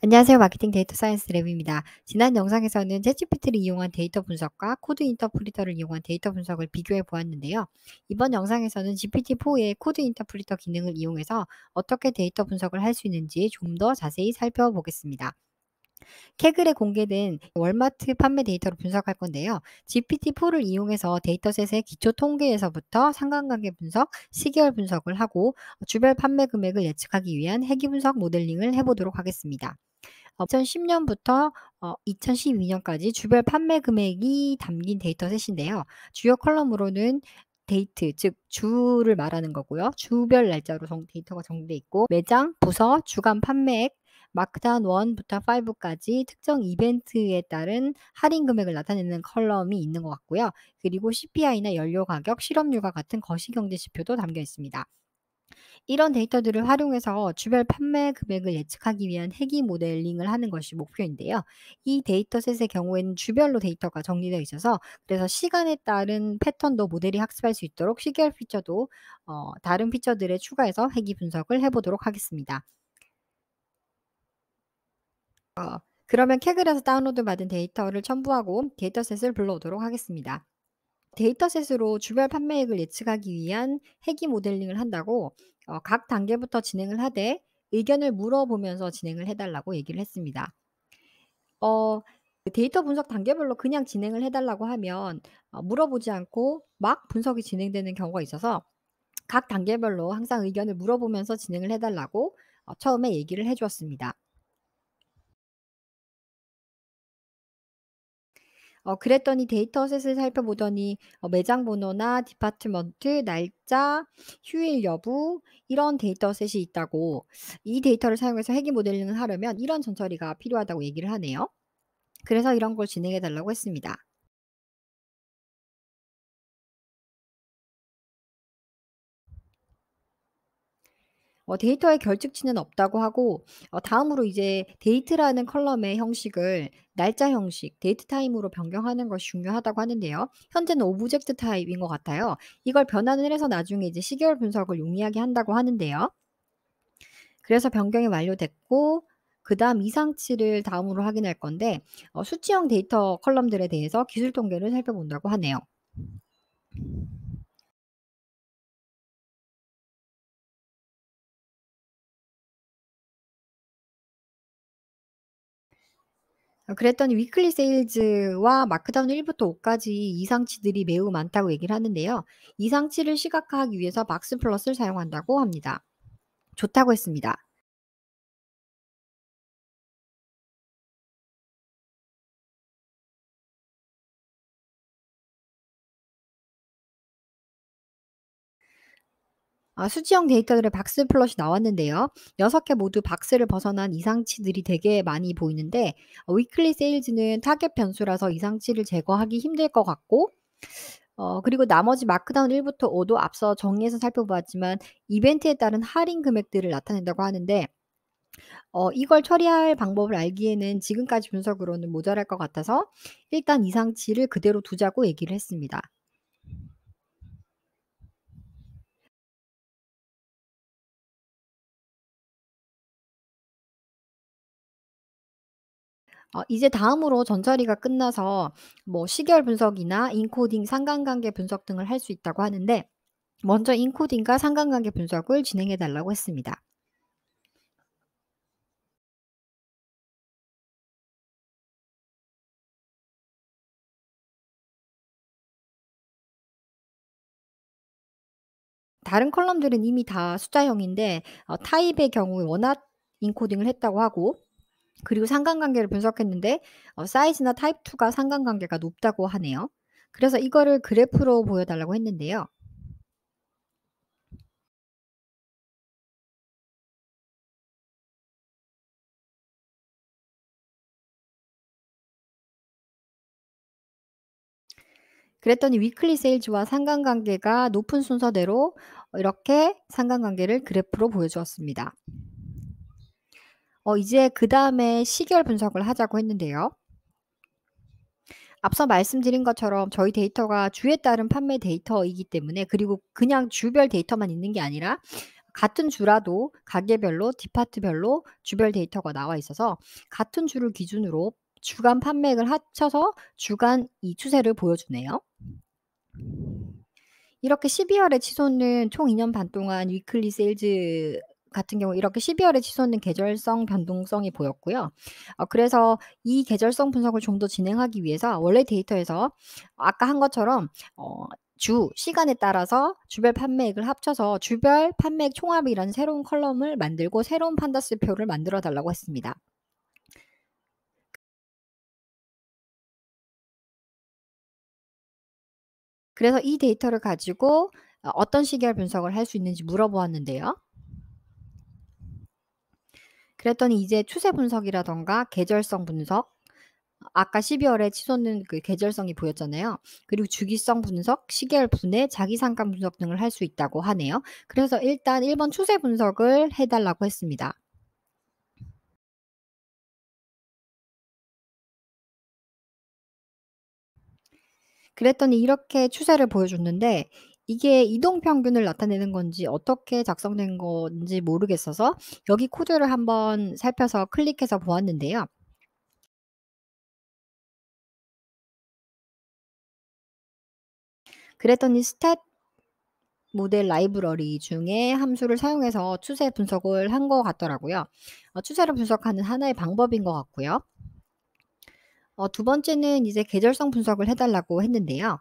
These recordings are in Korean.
안녕하세요. 마케팅 데이터 사이언스 랩입니다. 지난 영상에서는 챗GPT를 이용한 데이터 분석과 코드 인터프리터를 이용한 데이터 분석을 비교해 보았는데요. 이번 영상에서는 GPT-4의 코드 인터프리터 기능을 이용해서 어떻게 데이터 분석을 할 수 있는지 좀 더 자세히 살펴보겠습니다. 캐글에 공개된 월마트 판매 데이터를 분석할 건데요. GPT-4를 이용해서 데이터셋의 기초 통계에서부터 상관관계 분석, 시계열 분석을 하고 주별 판매 금액을 예측하기 위한 회귀 분석 모델링을 해보도록 하겠습니다. 2010년부터 2012년까지 주별 판매 금액이 담긴 데이터셋인데요. 주요 컬럼으로는 데이트, 즉 주를 말하는 거고요. 주별 날짜로 데이터가 정리돼 있고 매장, 부서, 주간 판매액, 마크다운 1부터 5까지 특정 이벤트에 따른 할인 금액을 나타내는 컬럼이 있는 것 같고요. 그리고 CPI나 연료 가격, 실업률과 같은 거시경제 지표도 담겨 있습니다. 이런 데이터들을 활용해서 주별 판매 금액을 예측하기 위한 회귀 모델링을 하는 것이 목표인데요. 이 데이터셋의 경우에는 주별로 데이터가 정리되어 있어서 그래서 시간에 따른 패턴도 모델이 학습할 수 있도록 시계열 피처도 다른 피처들에 추가해서 회귀 분석을 해보도록 하겠습니다. 그러면 캐글에서 다운로드 받은 데이터를 첨부하고 데이터셋을 불러오도록 하겠습니다. 데이터셋으로 주별 판매액을 예측하기 위한 회귀 모델링을 한다고 각 단계부터 진행을 하되 의견을 물어보면서 진행을 해 달라고 얘기를 했습니다. 어 데이터 분석 단계별로 그냥 진행을 해 달라고 하면 물어보지 않고 막 분석이 진행되는 경우가 있어서 각 단계별로 항상 의견을 물어보면서 진행을 해 달라고 처음에 얘기를 해 주었습니다. 그랬더니 데이터셋을 살펴보더니 매장 번호나 디파트먼트, 날짜, 휴일 여부 이런 데이터셋이 있다고 이 데이터를 사용해서 회귀 모델링을 하려면 이런 전처리가 필요하다고 얘기를 하네요. 그래서 이런 걸 진행해 달라고 했습니다. 데이터의 결측치는 없다고 하고 다음으로 이제 데이트라는 컬럼의 형식을 날짜 형식, 데이트 타임으로 변경하는 것이 중요하다고 하는데요. 현재는 오브젝트 타입인 것 같아요. 이걸 변환을 해서 나중에 이제 시계열 분석을 용이하게 한다고 하는데요. 그래서 변경이 완료됐고 그다음 이상치를 다음으로 확인할 건데 수치형 데이터 컬럼들에 대해서 기술 통계를 살펴본다고 하네요. 그랬더니 위클리 세일즈와 마크다운 1 부터 5 까지 이상치들이 매우 많다고 얘기를 하는데요. 이상치를 시각화하기 위해서 박스 플러스를 사용한다고 합니다. 좋다고 했습니다. 수치형 데이터들의 박스 플롯이 나왔는데요. 6개 모두 박스를 벗어난 이상치들이 되게 많이 보이는데 위클리 세일즈는 타겟 변수라서 이상치를 제거하기 힘들 것 같고 그리고 나머지 마크다운 1 부터 5도 앞서 정리해서 살펴보았지만 이벤트에 따른 할인 금액들을 나타낸다고 하는데 이걸 처리할 방법을 알기에는 지금까지 분석으로는 모자랄 것 같아서 일단 이상치를 그대로 두자고 얘기를 했습니다. 이제 다음으로 전처리가 끝나서 뭐 시계열 분석이나 인코딩, 상관관계 분석 등을 할 수 있다고 하는데 먼저 인코딩과 상관관계 분석을 진행해 달라고 했습니다. 다른 컬럼들은 이미 다 숫자형인데 타입의 경우에 원합 인코딩을 했다고 하고 그리고 상관관계를 분석했는데 사이즈나 타입 2가 상관관계가 높다고 하네요. 그래서 이거를 그래프로 보여 달라고 했는데요. 그랬더니 위클리 세일즈와 상관관계가 높은 순서대로 이렇게 상관관계를 그래프로 보여 주었습니다. 이제 그다음에 시계열 분석을 하자고 했는데요. 앞서 말씀드린 것처럼 저희 데이터가 주에 따른 판매 데이터이기 때문에 그리고 그냥 주별 데이터만 있는 게 아니라 같은 주라도 가게별로, 디파트별로 주별 데이터가 나와 있어서 같은 주를 기준으로 주간 판매액을 합쳐서 주간 이 추세를 보여주네요. 이렇게 12 월에 치솟는 총 2년 반 동안 위클리 세일즈 같은 경우 이렇게 12 월에 치솟는 계절성 변동성이 보였고요. 그래서 이 계절성 분석을 좀 더 진행하기 위해서 원래 데이터에서 아까 한 것처럼 시간에 따라서 주별 판매액을 합쳐서 주별 판매액 총합이라는 새로운 컬럼을 만들고 새로운 판다스 표를 만들어 달라고 했습니다. 그래서 이 데이터를 가지고 어떤 시계열 분석을 할 수 있는지 물어보았는데요. 그랬더니 이제 추세 분석이라든가 계절성 분석, 아까 12 월에 치솟는 그 계절성이 보였잖아요. 그리고 주기성 분석, 시계열 분해, 자기상감 분석 등을 할 수 있다고 하네요. 그래서 일단 1번 추세 분석을 해 달라고 했습니다. 그랬더니 이렇게 추세를 보여줬는데 이게 이동 평균을 나타내는 건지 어떻게 작성된 건지 모르겠어서 여기 코드를 한번 살펴서 클릭해서 보았는데요. 그랬더니 스탯 모델 라이브러리 중에 함수를 사용해서 추세 분석을 한 것 같더라고요. 추세를 분석하는 하나의 방법인 것 같고요. 두 번째는 이제 계절성 분석을 해 달라고 했는데요.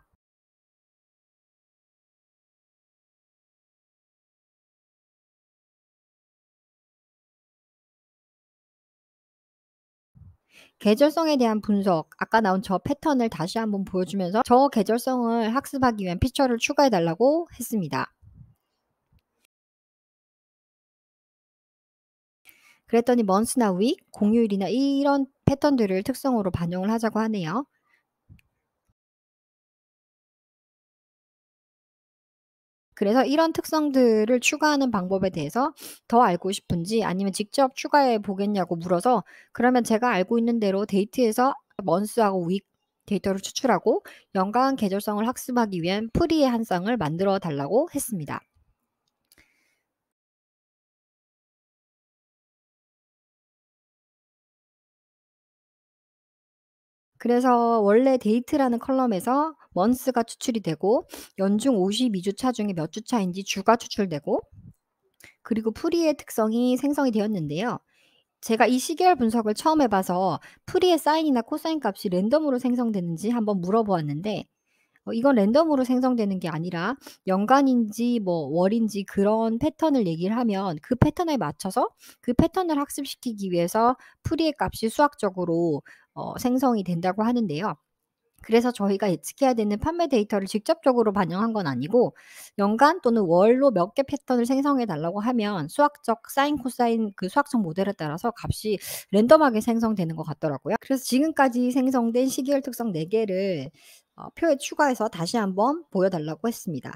계절성에 대한 분석, 아까 나온 저 패턴을 다시 한번 보여주면서 저 계절성을 학습하기 위한 피처를 추가해 달라고 했습니다. 그랬더니 month나 week, 공휴일이나 이런 패턴들을 특성으로 반영을 하자고 하네요. 그래서 이런 특성들을 추가하는 방법에 대해서 더 알고 싶은지 아니면 직접 추가해 보겠냐고 물어서 그러면 제가 알고 있는 대로 데이트에서 month하고 week 데이터를 추출하고 연간 계절성을 학습하기 위한 프리의 한 쌍을 만들어 달라고 했습니다. 그래서 원래 데이트라는 컬럼에서 month가 추출이 되고 연중 52주 차 중에 몇 주 차인지 주가 추출되고 그리고 프리의 특성이 생성이 되었는데요. 제가 이 시계열 분석을 처음 해 봐서 프리의 사인이나 코사인 값이 랜덤으로 생성되는지 한번 물어보았는데 이건 랜덤으로 생성되는 게 아니라 연간인지 뭐 월인지 그런 패턴을 얘기를 하면 그 패턴에 맞춰서 그 패턴을 학습시키기 위해서 프리의 값이 수학적으로 생성이 된다고 하는데요. 그래서 저희가 예측해야 되는 판매 데이터를 직접적으로 반영한 건 아니고 연간 또는 월로 몇 개 패턴을 생성해 달라고 하면 수학적 사인 코사인 그 수학적 모델에 따라서 값이 랜덤하게 생성되는 것 같더라고요. 그래서 지금까지 생성된 시계열 특성 4 개를 표에 추가해서 다시 한번 보여 달라고 했습니다.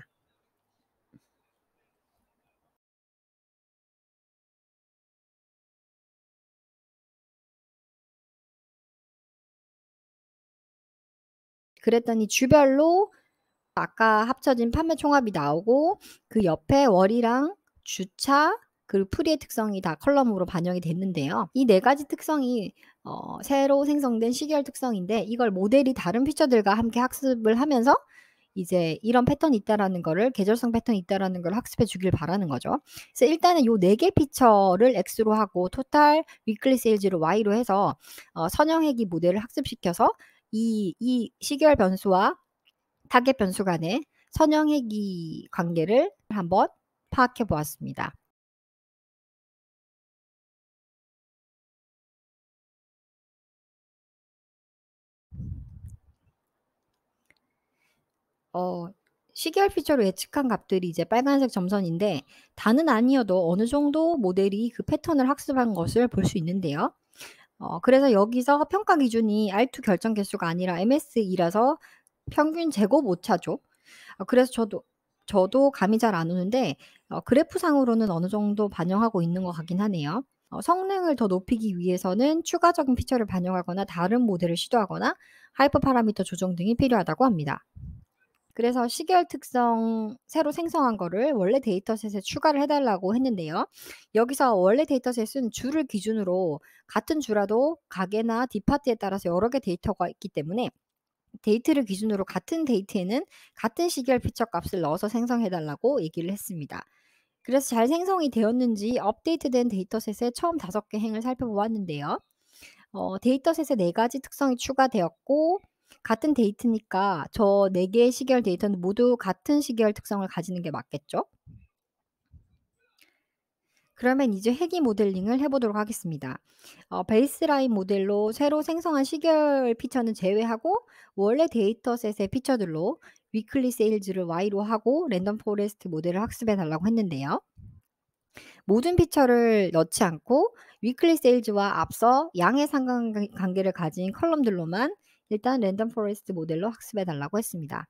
그랬더니 주별로 아까 합쳐진 판매 총합이 나오고 그 옆에 월이랑 주차 그리고 프리의 특성이 다 컬럼으로 반영이 됐는데요. 이 4 가지 특성이 새로 생성된 시계열 특성인데 이걸 모델이 다른 피처들과 함께 학습을 하면서 이제 이런 패턴이 있다라는 거를 계절성 패턴이 있다라는 걸 학습해 주길 바라는 거죠. 그래서 일단은 요 4개 피처를 X로 하고 토탈 위클리 세일즈를 Y로 해서 선형회귀 모델을 학습시켜서 이 시계열 변수와 타겟 변수 간의 선형회귀 관계를 한번 파악해 보았습니다. 어 시계열 피처로 예측한 값들이 이제 빨간색 점선인데 다는 아니어도 어느 정도 모델이 그 패턴을 학습한 것을 볼 수 있는데요. 그래서 여기서 평가 기준이 R2 결정 개수가 아니라 MSE라서 평균 제곱 오차죠. 그래서 저도 감이 잘 안 오는데 그래프상으로는 어느 정도 반영하고 있는 것 같긴 하네요. 성능을 더 높이기 위해서는 추가적인 피처를 반영하거나 다른 모델을 시도하거나 하이퍼 파라미터 조정 등이 필요하다고 합니다. 그래서 시계열 특성 새로 생성한 거를 원래 데이터셋에 추가를 해 달라고 했는데요. 여기서 원래 데이터셋은 주를 기준으로 같은 주라도 가게나 디파트에 따라서 여러 개 데이터가 있기 때문에 데이트를 기준으로 같은 데이트에는 같은 시계열 피처 값을 넣어서 생성해 달라고 얘기를 했습니다. 그래서 잘 생성이 되었는지 업데이트된 데이터셋의 처음 5개 행을 살펴보았는데요. 데이터셋에 4 가지 특성이 추가되었고 같은 데이트니까 저 4 개의 시계열 데이터는 모두 같은 시계열 특성을 가지는 게 맞겠죠? 그러면 이제 회귀 모델링을 해 보도록 하겠습니다. 베이스라인 모델로 새로 생성한 시계열 피처는 제외하고 원래 데이터셋의 피처들로 위클리 세일즈를 Y로 하고 랜덤 포레스트 모델을 학습해 달라고 했는데요. 모든 피처를 넣지 않고 위클리 세일즈와 앞서 양의 상관관계를 가진 컬럼들로만 일단 랜덤 포레스트 모델로 학습해 달라고 했습니다.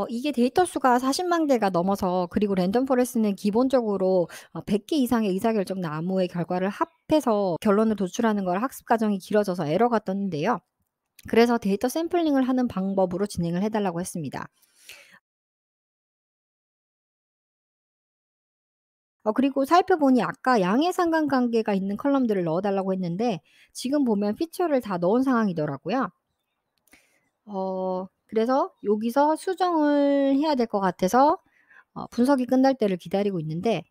이게 데이터 수가 400,000 개가 넘어서 그리고 랜덤 포레스트는 기본적으로 100개 이상의 의사결정 나무의 결과를 합해서 결론을 도출하는 걸 학습 과정이 길어져서 에러가 떴는데요. 그래서 데이터 샘플링을 하는 방법으로 진행을 해 달라고 했습니다. 그리고 살펴보니 아까 양의 상관관계가 있는 컬럼들을 넣어 달라고 했는데 지금 보면 피처를 다 넣은 상황이더라고요. 그래서 여기서 수정을 해야 될 것 같아서 분석이 끝날 때를 기다리고 있는데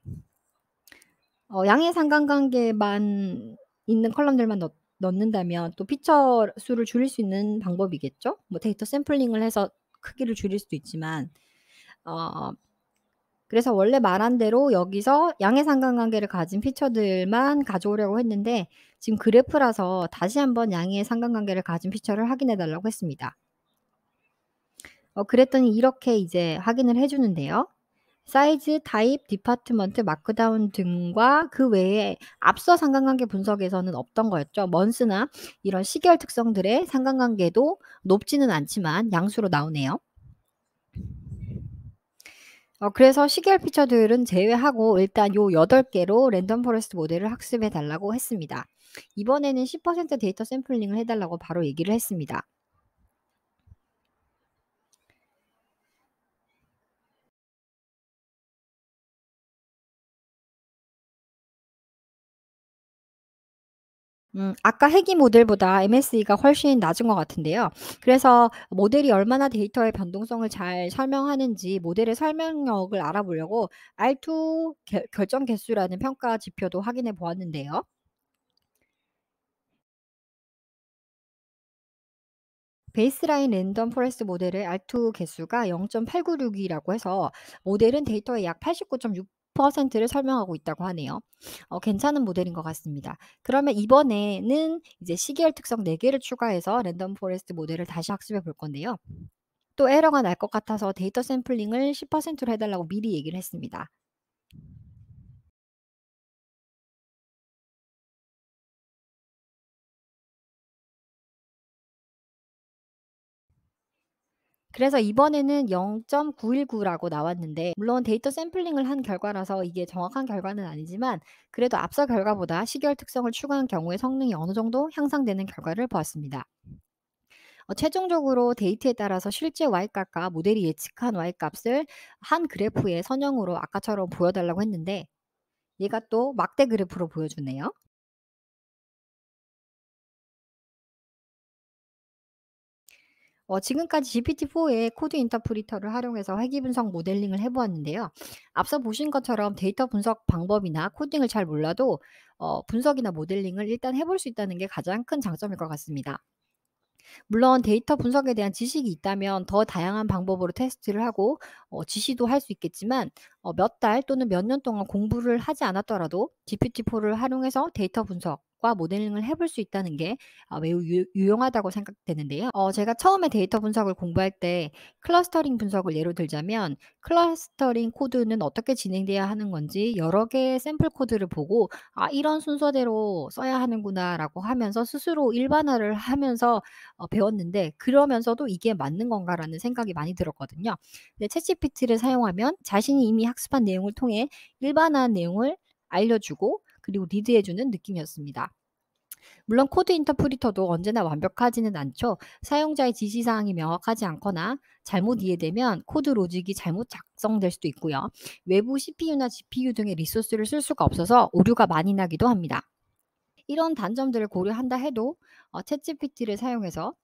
양의 상관관계만 있는 컬럼들만 넣는다면 또 피처 수를 줄일 수 있는 방법이겠죠? 뭐 데이터 샘플링을 해서 크기를 줄일 수도 있지만 어 그래서 원래 말한 대로 여기서 양의 상관관계를 가진 피처들만 가져오려고 했는데 지금 그래프라서 다시 한번 양의 상관관계를 가진 피처를 확인해 달라고 했습니다. 그랬더니 이렇게 이제 확인을 해 주는데요. 사이즈, 타입, 디파트먼트, 마크다운 등과 그 외에 앞서 상관관계 분석에서는 없던 거였죠. 먼스나 이런 시계열 특성들의 상관관계도 높지는 않지만 양수로 나오네요. 그래서 시계열 피처들은 제외하고 일단 요 8 개로 랜덤 포레스트 모델을 학습해 달라고 했습니다. 이번에는 10% 데이터 샘플링을 해 달라고 바로 얘기를 했습니다. 아까 회귀 모델보다 MSE가 훨씬 낮은 것 같은데요. 그래서 모델이 얼마나 데이터의 변동성을 잘 설명하는지 모델의 설명력을 알아보려고 R2 결정 개수라는 평가 지표도 확인해 보았는데요. 베이스라인 랜덤 포레스트 모델의 R2 개수가 0.896 이라고 해서 모델은 데이터의 약 89.6%를 설명하고 있다고 하네요. 괜찮은 모델인 것 같습니다. 그러면 이번에는 이제 시계열 특성 4 개를 추가해서 랜덤 포레스트 모델을 다시 학습해 볼 건데요. 또 에러가 날 것 같아서 데이터 샘플링을 10%로 해 달라고 미리 얘기를 했습니다. 그래서 이번에는 0.919라고 나왔는데 물론 데이터 샘플링을 한 결과라서 이게 정확한 결과는 아니지만 그래도 앞서 결과보다 시계열 특성을 추가한 경우에 성능이 어느 정도 향상되는 결과를 보았습니다. 최종적으로 데이터에 따라서 실제 Y값과 모델이 예측한 Y값을 한 그래프의 선형으로 아까처럼 보여달라고 했는데 얘가 또 막대 그래프로 보여주네요. 지금까지 GPT-4의 코드 인터프리터를 활용해서 회귀 분석 모델링을 해 보았는데요. 앞서 보신 것처럼 데이터 분석 방법이나 코딩을 잘 몰라도 분석이나 모델링을 일단 해볼 수 있다는 게 가장 큰 장점일 것 같습니다. 물론 데이터 분석에 대한 지식이 있다면 더 다양한 방법으로 테스트를 하고 지시도 할 수 있겠지만 몇 달 또는 몇 년 동안 공부를 하지 않았더라도 GPT-4를 활용해서 데이터 분석과 모델링을 해볼 수 있다는 게 매우 유용하다고 생각되는데요. 제가 처음에 데이터 분석을 공부할 때 클러스터링 분석을 예로 들자면 클러스터링 코드는 어떻게 진행돼야 하는 건지 여러 개의 샘플 코드를 보고 '아 이런 순서대로 써야 하는구나.'라고 하면서 스스로 일반화를 하면서 배웠는데 그러면서도 '이게 맞는 건가?'라는 생각이 많이 들었거든요. 근데 챗GPT를 사용하면 자신이 이미 학습한 내용을 통해 일반화한 내용을 알려주고 그리고 리드해주는 느낌이었습니다. 물론 코드 인터프리터도 언제나 완벽하지는 않죠. 사용자의 지시사항이 명확하지 않거나 잘못 이해되면 코드 로직이 잘못 작성될 수도 있고요. 외부 CPU나 GPU 등의 리소스를 쓸 수가 없어서 오류가 많이 나기도 합니다. 이런 단점들을 고려한다 해도 챗GPT를 사용해서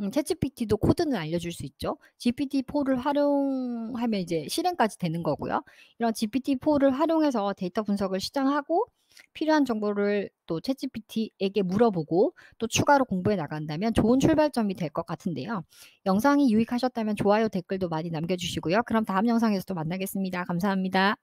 챗GPT도 코드는 알려줄 수 있죠. GPT-4를 활용하면 이제 실행까지 되는 거고요. 이런 GPT-4를 활용해서 데이터 분석을 시작하고 필요한 정보를 또 챗GPT에게 물어보고 또 추가로 공부해 나간다면 좋은 출발점이 될 것 같은데요. 영상이 유익하셨다면 좋아요, 댓글도 많이 남겨주시고요. 그럼 다음 영상에서 또 만나겠습니다. 감사합니다.